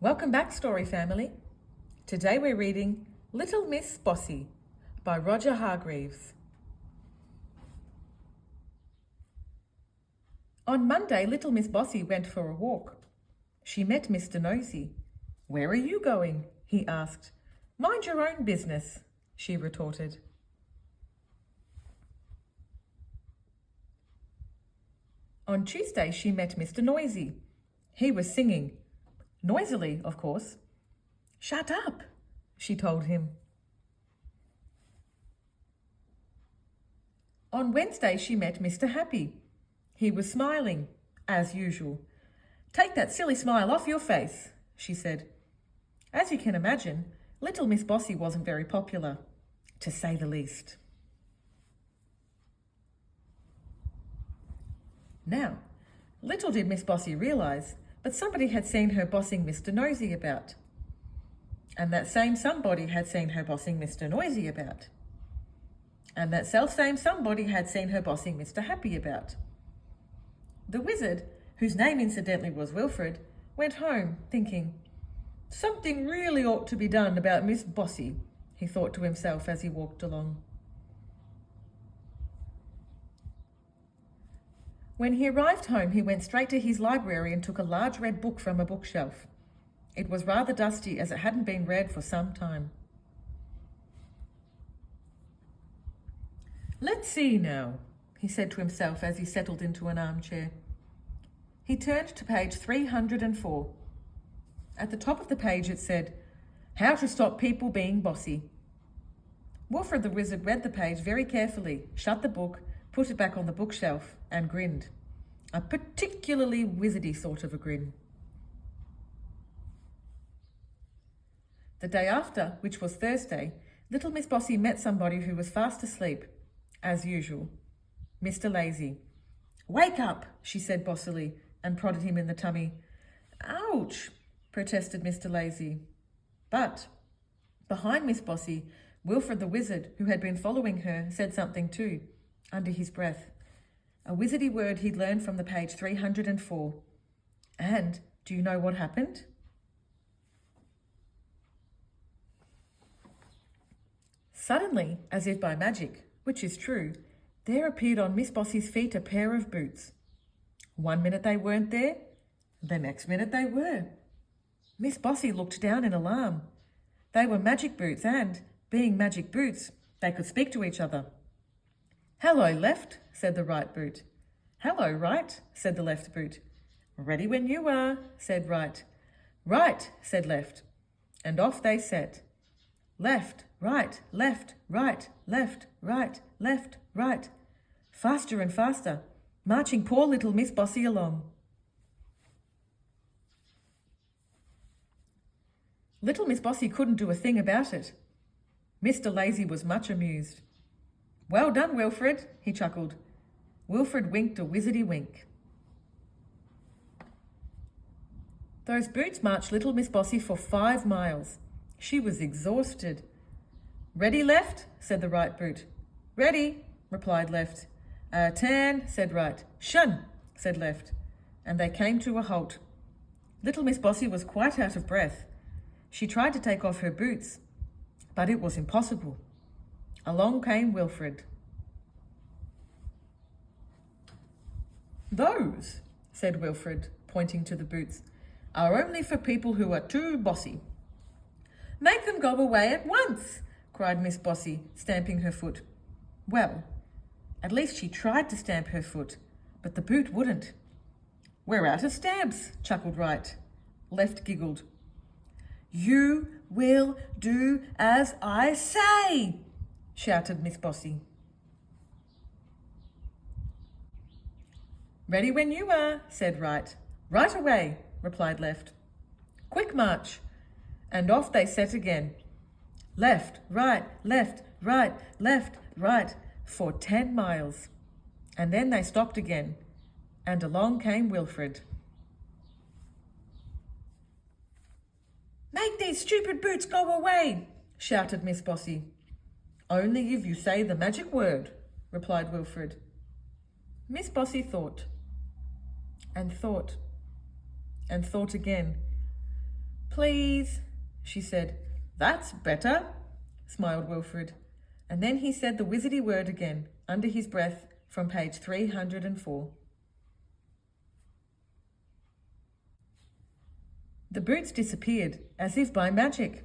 Welcome back, Story Family. Today we're reading Little Miss Bossy by Roger Hargreaves. On Monday, little Miss Bossy went for a walk. She met Mr. Nosy. "Where are you going?" he asked. "Mind your own business," she retorted. On Tuesday, she met Mr. Noisy. He was singing. Noisily, of course. "Shut up," she told him. On Wednesday, she met Mr. Happy. He was smiling, as usual. "Take that silly smile off your face," she said. As you can imagine, little Miss Bossy wasn't very popular, to say the least. Now, little did Miss Bossy realise, but somebody had seen her bossing Mr. Nosy about. And that same somebody had seen her bossing Mr. Noisy about. And that self-same somebody had seen her bossing Mr. Happy about. The wizard, whose name incidentally was Wilfred, went home thinking, "Something really ought to be done about Miss Bossy," he thought to himself as he walked along. When he arrived home, he went straight to his library and took a large red book from a bookshelf. It was rather dusty as it hadn't been read for some time. "Let's see now," he said to himself as he settled into an armchair. He turned to page 304. At the top of the page it said, "How to Stop People Being Bossy." Wilfred the wizard read the page very carefully, shut the book, put it back on the bookshelf, and grinned. A particularly wizardy sort of a grin. The day after, which was Thursday, little Miss Bossy met somebody who was fast asleep, as usual. Mr. Lazy. "Wake up," she said bossily, and prodded him in the tummy. "Ouch," protested Mr. Lazy. But behind Miss Bossy, Wilfred the wizard, who had been following her, said something too, under his breath. A wizardy word he'd learned from the page 304. And do you know what happened? Suddenly, as if by magic, which is true, there appeared on Miss Bossy's feet a pair of boots. 1 minute they weren't there, the next minute they were. Miss Bossy looked down in alarm. They were magic boots and, being magic boots, they could speak to each other. "Hello, left," said the right boot. "Hello, right," said the left boot. "Ready when you are," said right. "Right," said left. And off they set. Left, right, left, right, left, right, left, right. Faster and faster, marching poor little Miss Bossy along. Little Miss Bossy couldn't do a thing about it. Mr. Lazy was much amused. "Well done, Wilfred," he chuckled. Wilfred winked a wizardy wink. Those boots marched little Miss Bossy for 5 miles. She was exhausted. "Ready, left?" said the right boot. "Ready," replied left. "Turn," said right. "Shun," said left. And they came to a halt. Little Miss Bossy was quite out of breath. She tried to take off her boots, but it was impossible. Along came Wilfred. "Those," said Wilfred, pointing to the boots, "are only for people who are too bossy." "Make them go away at once," cried Miss Bossy, stamping her foot. Well, at least she tried to stamp her foot, but the boot wouldn't. "We're out of stamps," chuckled right. Left giggled. "You will do as I say," shouted Miss Bossy. "Ready when you are," said right. "Right away," replied left. "Quick march." And off they set again. Left, right, left, right, for 10 miles. And then they stopped again, and along came Wilfred. "Make these stupid boots go away," shouted Miss Bossy. "Only if you say the magic word," replied Wilfred. Miss Bossy thought, and thought, and thought again. Please, she said. That's better, smiled Wilfred. And then he said the wizardy word again, under his breath, from page 304. The boots disappeared, as if by magic.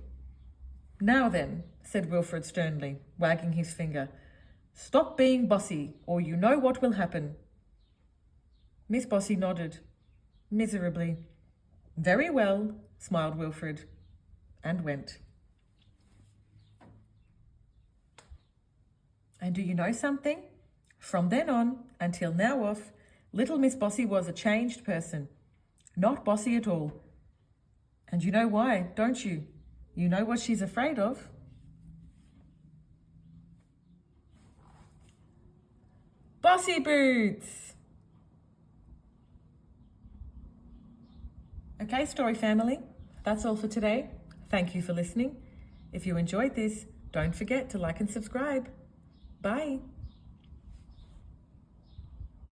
Now then, said Wilfred sternly, wagging his finger, stop being bossy, or you know what will happen. Miss Bossy nodded, miserably. Very well, smiled Wilfred, and went. And do you know something? From then on, until now off, little Miss Bossy was a changed person. Not bossy at all. And you know why, don't you? You know what she's afraid of? Bossy boots! Okay, story family, that's all for today. Thank you for listening. If you enjoyed this, don't forget to like and subscribe. Bye.